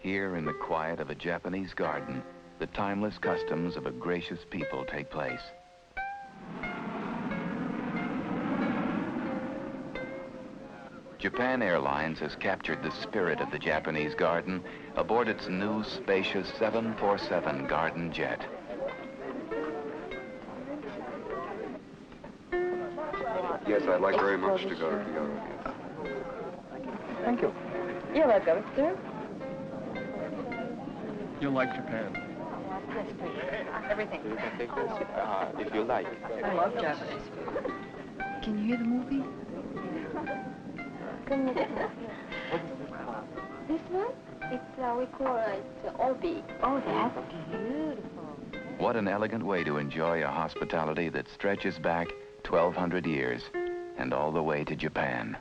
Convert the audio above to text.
Here in the quiet of a Japanese garden, the timeless customs of a gracious people take place. Japan Airlines has captured the spirit of the Japanese garden aboard its new spacious 747 garden jet. Yes, I'd like very much to go to Kyoto. Thank you. You're welcome, sir. You like Japan? Yes, please. Everything. You can take this if you like. I love Japanese food. Can you hear the movie? This one? We call it obi. Oh, that's beautiful. What an elegant way to enjoy a hospitality that stretches back 1,200 years and all the way to Japan.